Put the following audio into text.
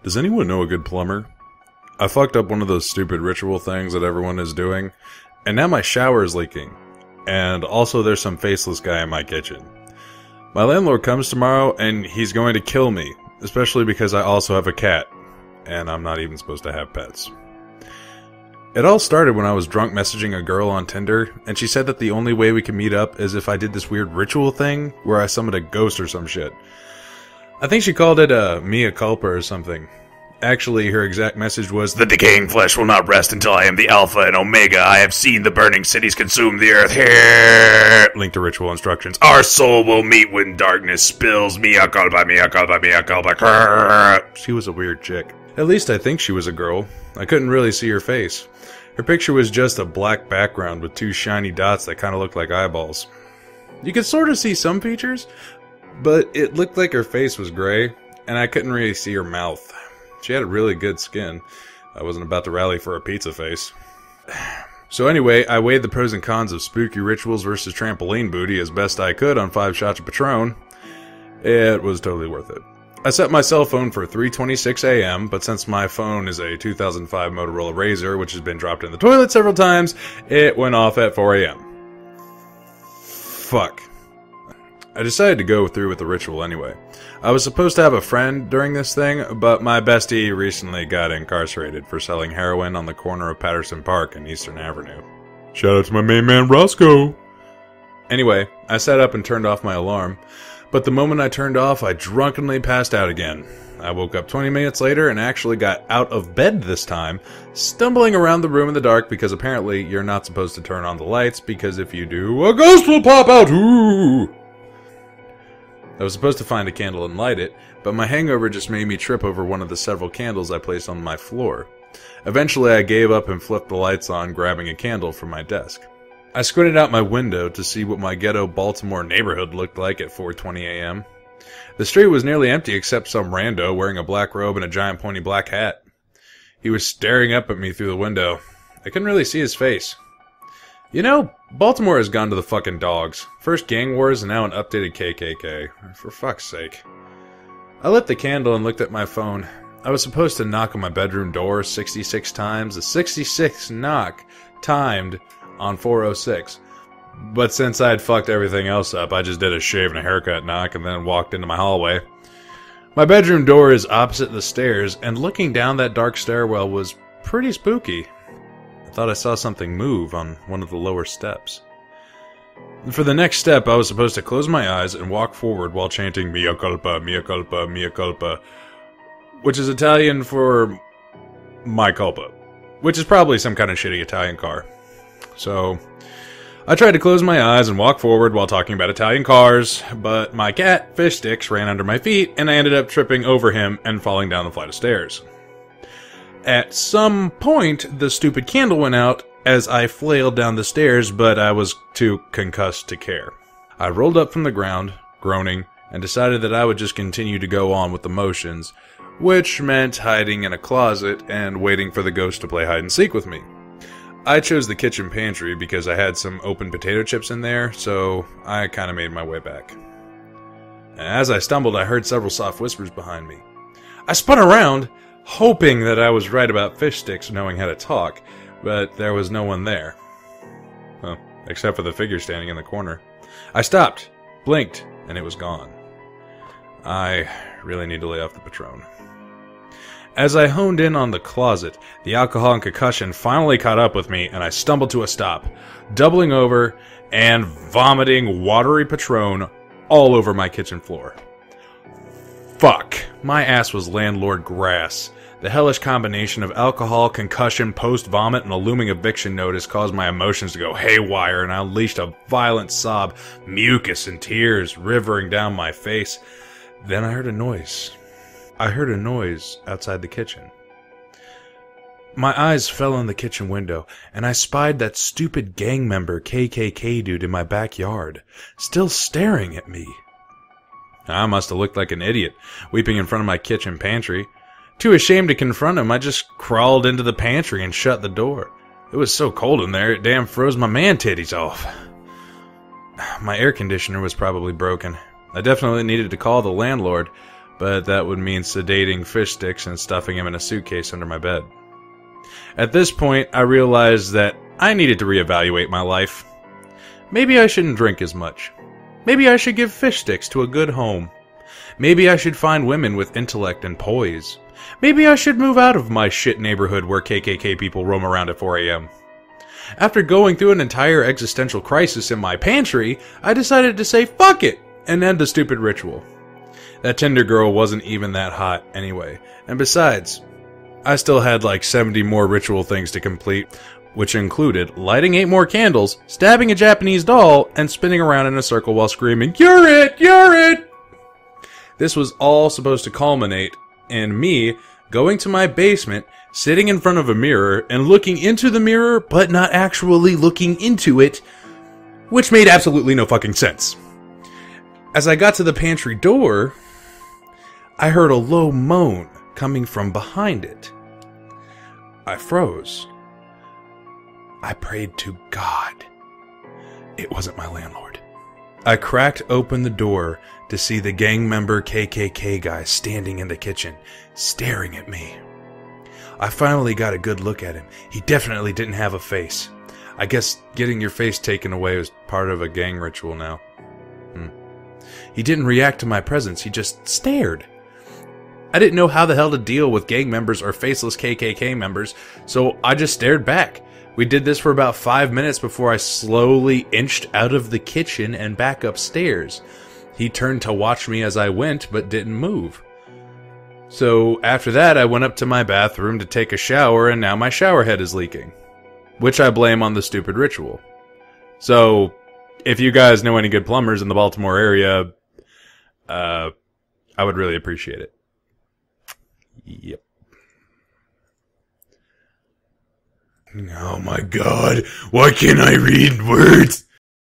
Does anyone know a good plumber? I fucked up one of those stupid ritual things that everyone is doing, and now my shower is leaking. And also there's some faceless guy in my kitchen. My landlord comes tomorrow and he's going to kill me, especially because I also have a cat, and I'm not even supposed to have pets. It all started when I was drunk messaging a girl on Tinder, and she said that the only way we could meet up is if I did this weird ritual thing where I summoned a ghost or some shit. I think she called it a mea culpa or something. Actually, her exact message was, "The decaying flesh will not rest until I am the Alpha and Omega. I have seen the burning cities consume the earth. Here!" Link to ritual instructions. "Our soul will meet when darkness spills. Mea culpa, mea culpa, mea culpa." She was a weird chick. At least I think she was a girl. I couldn't really see her face. Her picture was just a black background with two shiny dots that kind of looked like eyeballs. You could sort of see some features, but it looked like her face was gray, and I couldn't really see her mouth. She had a really good skin. I wasn't about to rally for a pizza face. So anyway, I weighed the pros and cons of spooky rituals versus trampoline booty as best I could on 5 shots of Patron. It was totally worth it. I set my cell phone for 3:26 a.m., but since my phone is a 2005 Motorola Razr, which has been dropped in the toilet several times, it went off at 4 a.m. Fuck. I decided to go through with the ritual anyway. I was supposed to have a friend during this thing, but my bestie recently got incarcerated for selling heroin on the corner of Patterson Park and Eastern Avenue. Shout out to my main man Roscoe! Anyway, I sat up and turned off my alarm, but the moment I turned off, I drunkenly passed out again. I woke up 20 minutes later and actually got out of bed this time, stumbling around the room in the dark because apparently you're not supposed to turn on the lights because if you do, a ghost will pop out! Ooh! I was supposed to find a candle and light it, but my hangover just made me trip over one of the several candles I placed on my floor. Eventually I gave up and flipped the lights on, grabbing a candle from my desk. I squinted out my window to see what my ghetto Baltimore neighborhood looked like at 4:20 a.m. The street was nearly empty except some rando wearing a black robe and a giant pointy black hat. He was staring up at me through the window. I couldn't really see his face. You know, Baltimore has gone to the fucking dogs. First gang wars and now an updated KKK. For fuck's sake. I lit the candle and looked at my phone. I was supposed to knock on my bedroom door 66 times. The 66th knock timed on 4:06. But since I'd fucked everything else up, I just did a shave and a haircut knock and then walked into my hallway. My bedroom door is opposite the stairs, and looking down that dark stairwell was pretty spooky. I thought I saw something move on one of the lower steps. For the next step, I was supposed to close my eyes and walk forward while chanting mea culpa, mea culpa, mea culpa, which is Italian for my culpa, which is probably some kind of shitty Italian car. So, I tried to close my eyes and walk forward while talking about Italian cars, but my cat, Fish Sticks, ran under my feet and I ended up tripping over him and falling down the flight of stairs. At some point, the stupid candle went out as I flailed down the stairs, but I was too concussed to care. I rolled up from the ground, groaning, and decided that I would just continue to go on with the motions, which meant hiding in a closet and waiting for the ghost to play hide-and-seek with me. I chose the kitchen pantry because I had some open potato chips in there, so I kinda made my way back. As I stumbled, I heard several soft whispers behind me. I spun around, hoping that I was right about Fish Sticks knowing how to talk, but there was no one there. Well, except for the figure standing in the corner. I stopped, blinked, and it was gone. I really need to lay off the Patron. As I honed in on the closet, the alcohol and concussion finally caught up with me, and I stumbled to a stop, doubling over and vomiting watery Patron all over my kitchen floor. Fuck. My ass was landlord grass. The hellish combination of alcohol, concussion, post-vomit, and a looming eviction notice caused my emotions to go haywire, and I unleashed a violent sob, mucus and tears rivering down my face. Then I heard a noise. I heard a noise outside the kitchen. My eyes fell on the kitchen window, and I spied that stupid gang member KKK dude in my backyard, still staring at me. I must have looked like an idiot, weeping in front of my kitchen pantry. Too ashamed to confront him, I just crawled into the pantry and shut the door. It was so cold in there, it damn froze my man-titties off. My air conditioner was probably broken. I definitely needed to call the landlord, but that would mean sedating fish sticks and stuffing him in a suitcase under my bed. At this point, I realized that I needed to reevaluate my life. Maybe I shouldn't drink as much. Maybe I should give fish sticks to a good home. Maybe I should find women with intellect and poise. Maybe I should move out of my shit neighborhood where KKK people roam around at 4 a.m. After going through an entire existential crisis in my pantry, I decided to say fuck it and end the stupid ritual. That Tinder girl wasn't even that hot anyway, and besides, I still had like 70 more ritual things to complete, which included lighting 8 more candles, stabbing a Japanese doll, and spinning around in a circle while screaming, "You're it! You're it!" This was all supposed to culminate in me going to my basement, sitting in front of a mirror, and looking into the mirror, but not actually looking into it, which made absolutely no fucking sense. As I got to the pantry door, I heard a low moan coming from behind it. I froze. I prayed to God. It wasn't my landlord. I cracked open the door to see the gang member KKK guy standing in the kitchen, staring at me. I finally got a good look at him. He definitely didn't have a face. I guess getting your face taken away was part of a gang ritual now. He didn't react to my presence, he just stared. I didn't know how the hell to deal with gang members or faceless KKK members, so I just stared back. We did this for about 5 minutes before I slowly inched out of the kitchen and back upstairs. He turned to watch me as I went, but didn't move. So after that, I went up to my bathroom to take a shower, and now my shower head is leaking. Which I blame on the stupid ritual. So, if you guys know any good plumbers in the Baltimore area, I would really appreciate it. Yep. Oh my God, why can't I read words?